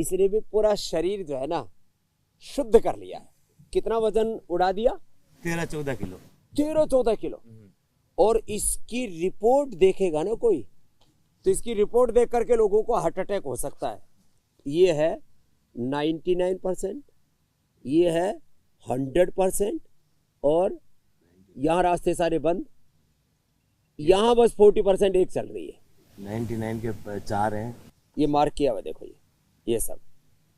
इसने भी पूरा शरीर जो है ना शुद्ध कर लिया है। कितना वजन उड़ा दिया? 13-14 किलो। 13-14 किलो। और इसकी रिपोर्ट देखेगा ना कोई, तो इसकी रिपोर्ट देख करके लोगों को हार्ट अटैक हो सकता है। ये है 99%, ये है 100%, और यहाँ रास्ते सारे बंद, यहाँ बस 40% एक चल रही है। 99 के 4 हैं। ये मार्क किया हुआ देखो, ये सब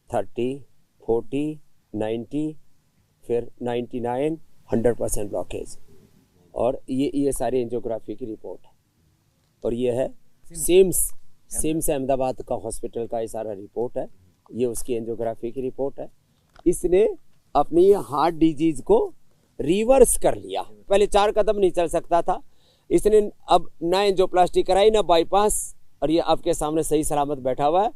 30, 40, 90, फिर 99, 100% ब्लॉकेज। और ये सारी एंजियोग्राफी की रिपोर्ट है। और ये है सिम्स अहमदाबाद का हॉस्पिटल का ये सारा रिपोर्ट है। ये उसकी एंजियोग्राफी की रिपोर्ट है। इसने अपनी हार्ट डिजीज को रिवर्स कर लिया। पहले 4 कदम नहीं चल सकता था, इसने अब ना एंजियोप्लास्टी कराई ना बाईपास, और ये आपके सामने सही सलामत बैठा हुआ है।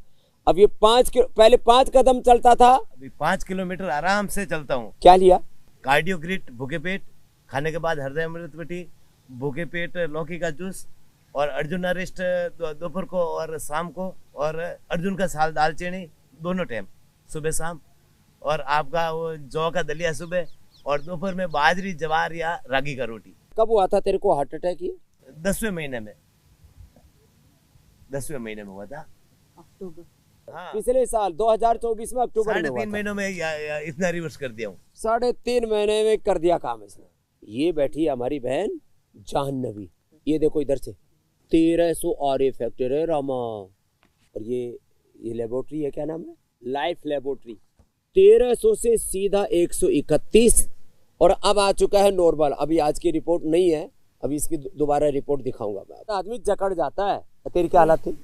अब ये पहले 5 कदम चलता था, अभी 5 किलोमीटर आराम से चलता हूँ। क्या लिया? कार्डियोग्रिट भूखे पेट, खाने के बाद हृदय अमृतवटी, भूखे पेट लौकी का जूस, और अर्जुन अरिष्ट दोपहर को और शाम को, और अर्जुन का साल दालचीनी दोनों टाइम सुबह शाम, और आपका वो जौ का दलिया सुबह, और दोपहर में बाजरी जवार या रागी का रोटी। कब हुआ था तेरे को हार्ट अटैक? ये 10वें महीने में, 10वें महीने में हुआ था। अक्टूबर। हाँ, पिछले साल 2024 में अक्टूबर में हुआ 3.5 था। महीनों में इतना रिवर्स कर दिया हूँ। 3.5 महीने में कर दिया काम इसने। ये बैठी हमारी बहन जाह्नवी, ये देखो इधर से 1300 RA फैक्टर है रामा। और ये लेबोरेटरी है, क्या नाम है? Life laboratory. 1300 से सीधा 131, और अब आ चुका है नॉर्मल। अभी आज की रिपोर्ट नहीं है, अभी इसकी दोबारा रिपोर्ट दिखाऊंगा मैं। आदमी जकड़ जाता है। तेरी क्या हालत थी?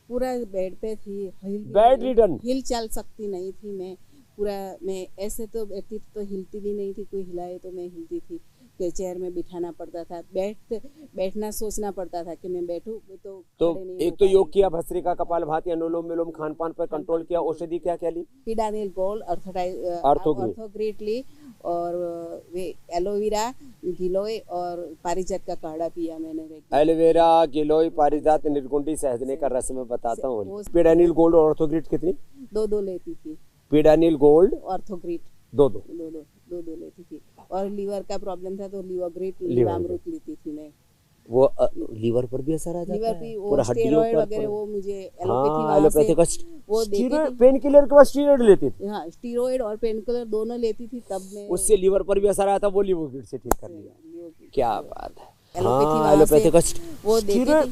पूरा बेड पे थी, बेड रिडन, हिल चल सकती नहीं थी मैं। पूरा मैं ऐसे तो बैठती तो हिलती भी नहीं थी, कोई हिलाए तो मैं हिलती थी। चेयर में बिठाना पड़ता था, बैठना सोचना पड़ता था कि मैं बैठूं तो खड़े नहीं एक तो योग किया, भस्त्रिका, कपालभाति, अनुलोम विलोम, खान पान पर कंट्रोल किया। औषधि क्या क्या ली? पीडानिल गोल्ड, ऑर्थोग्रिट ली, और वे एलोवेरा, गिलोय और पारिजात का काढ़ा पिया मैंने। एलोवेरा, गिलोय, पारिजात, निर्गुंडी, सहजने का रस मैं बताता हूँ। पीडानिल गोल्ड और ऑर्थोग्रिट कितनी? 2 लेती थी। पीडानिल गोल्ड, ऑर्थोग्रिट 2 लेती थी। और लीवर का प्रॉब्लम था तो लीवरग्रिट, लीवामृत लेती थी मैं। वो लीवर पर भी असर आ जाता लीवर है? पे वो स्टेरॉइड वगैरह वो मुझे एलोपैथी का वो देती थी। पेन किलर के बाद स्टीरॉइड लेती थी। हाँ, स्टीरॉइड और पेन किलर दोनों लेती थी तब मैं। उससे लीवर पर भी असर आया था, वो लीवरग्रिट से ठीक कर लिया। क्या बात है। एलोपैथी का वो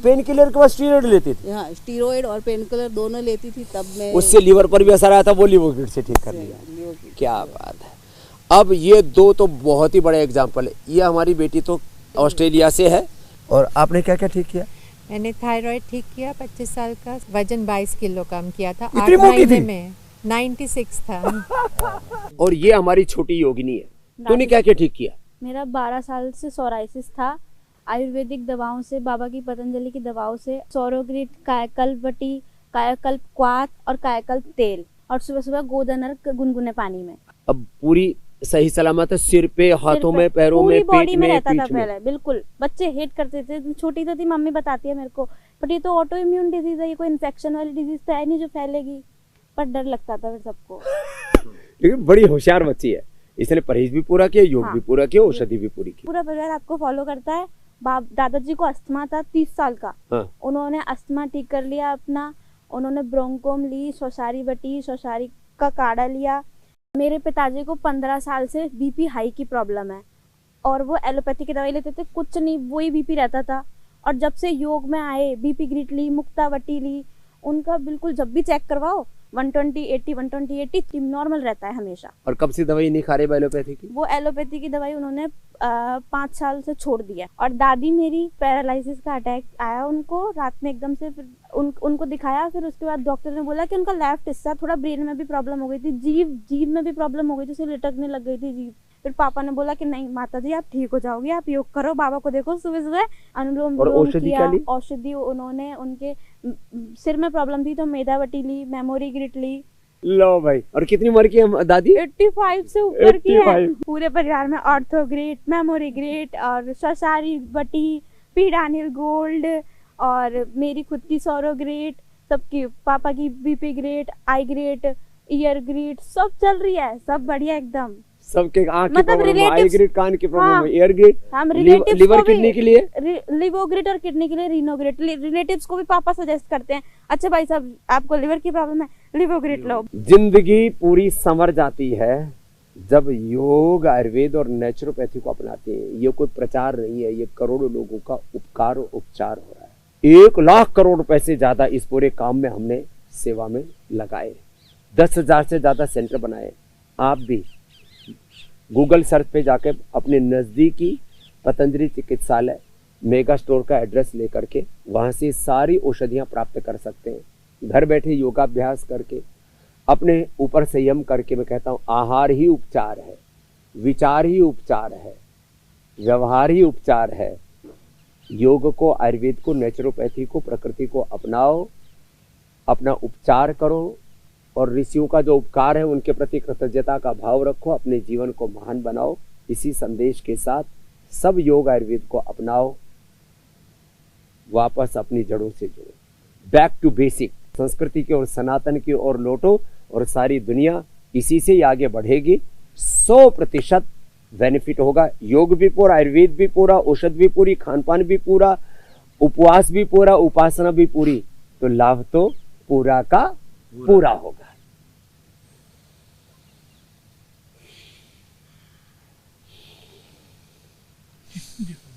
पेन किलर के बाद स्टीरॉइड लेती थी। हाँ, स्टीरॉइड और पेन किलर दोनों लेती थी तब मैं। उससे लीवर पर भी असर आया था, वो लीवरग्रिट से ठीक कर लिया। क्या बात है। अब ये 2 तो बहुत ही बड़े एग्जाम्पल है। ये हमारी बेटी तो ऑस्ट्रेलिया से है। और आपने क्या क्या ठीक किया? मैंने थायराइड ठीक किया, 25 साल का, वजन 22 किलो कम किया था, 8 इतनी मोटी महीने थी? में 96 था। और ये हमारी छोटी योगिनी है। तूने क्या क्या ठीक किया? मेरा 12 साल से सोराइसिस था। आयुर्वेदिक दवाओं से, बाबा की पतंजलि की दवाओं से, सौरोग्रिट, कायाकल्प वटी, कायाकल्प क्वाथ और कायाकल्प तेल, और सुबह सुबह गोदनर गुनगुने पानी में। अब पूरी सही सलामत है? सिर पे, हाथों में, पैरों में, पूरी बॉडी पीठ में में, रहता था पीठ में? पहले। बिल्कुल, बच्चे हेट करते थे। छोटी तो थी, मम्मी बताती है मेरे को, बट ये तो ऑटो इम्यून डिजीज है, ये कोई इन्फेक्शन वाली डिजीज तो है नहीं जो फैलेगी। पर डर लगता था फिर सबको। लेकिन बड़ी होशियार बच्ची है। इसने परहेज भी पूरा किया, योग भी पूरा किया, औषधि भी पूरी की। पूरा परिवार आपको फॉलो करता है। दादाजी को अस्थमा था 30 साल का। हाँ। उन्होंने अस्थमा ठीक कर लिया अपना। उन्होंने ब्रोंकोम ली, शौसारी बटी, शौसारी का काढ़ा लिया। मेरे पिताजी को 15 साल से बीपी हाई की प्रॉब्लम है, और वो एलोपैथी की दवाई लेते थे, कुछ नहीं, वही बीपी रहता था। और जब से योग में आए, बीपी ग्रिट ली, मुक्तावटी ली, उनका बिल्कुल जब भी चेक करवाओ 120/80 120/80 नॉर्मल रहता है हमेशा। और कब से दवाई नहीं खा रहे एलोपैथी की? वो एलोपैथी की दवाई उन्होंने 5 साल से छोड़ दिया। और दादी मेरी पैरालिसिस का अटैक आया उनको रात में एकदम से, फिर उनको दिखाया। फिर उसके बाद डॉक्टर ने बोला कि उनका लेफ्ट हिस्सा थोड़ा ब्रेन में भी प्रॉब्लम हो गई थी, जीभ में भी प्रॉब्लम हो गई थी, उसे लटकने लग गई थी जीभ। फिर पापा ने बोला कि नहीं माता जी आप ठीक हो जाओगी, आप योग करो, बाबा को देखो सुबह सुबह, अनुलोम विलोम किया। औषधि उन्होंने, उनके सिर में प्रॉब्लम थी तो मेदावटी ली, मेमोरी ग्रिट ली। लो भाई। और कितनी उम्र की है दादी? 85 से ऊपर की है। पूरे परिवार में ऑर्थोग्रिट, मेमोरी ग्रिट और शौसारी बटी, पीडानिल गोल्ड और मेरी खुद की सौरोग्रिट, सबकी, पापा की BP great, I great, year great, सब चल रही है, सब बढ़िया एकदम। सबके आंख की मतलब प्रॉब्लम है, आई relatives- ग्रेड कान की प्रॉब्लम हाँ, है, ईयर ग्रेड, हम रिलेटिव्स लिवर को भी किडनी के लिए लिवोग्रेट और किडनी के लिए रिनोग्रेट, रिलेटिव्स को भी पापा सजेस्ट करते हैं, अच्छा भाई साहब आपको लिवर की प्रॉब्लम है, लिवोग्रेट लो। जिंदगी पूरी संवर जाती है जब योग, आयुर्वेद और नेचुरोपैथी को अपनाते हैं। ये कोई प्रचार नहीं है, ये करोड़ों लोगों का उपकार और उपचार हो रहा है। 1 लाख करोड़ रुपए से ज्यादा इस पूरे काम में हमने सेवा में लगाए, 10,000 से ज्यादा सेंटर बनाए। आप भी गूगल सर्च पे जाके अपने नज़दीकी पतंजलि चिकित्सालय मेगा स्टोर का एड्रेस लेकर के वहाँ से सारी औषधियाँ प्राप्त कर सकते हैं। घर बैठे योगाभ्यास करके अपने ऊपर संयम करके, मैं कहता हूँ आहार ही उपचार है, विचार ही उपचार है, व्यवहार ही उपचार है। योग को, आयुर्वेद को, नेचुरोपैथी को, प्रकृति को अपनाओ, अपना उपचार करो और ऋषियों का जो उपकार है उनके प्रति कृतज्ञता का भाव रखो, अपने जीवन को महान बनाओ। इसी संदेश के साथ सब योग आयुर्वेद को अपनाओ, वापस अपनी जड़ों से जुड़ो, बैक टू बेसिक, संस्कृति की और सनातन की ओर लौटो और सारी दुनिया इसी से ही आगे बढ़ेगी। 100% बेनिफिट होगा। योग भी पूरा, आयुर्वेद भी पूरा, औषध भी पूरी, खान पान भी पूरा, उपवास भी पूरा, उपासना भी पूरी, तो लाभ तो पूरा का पूरा होगा। जी।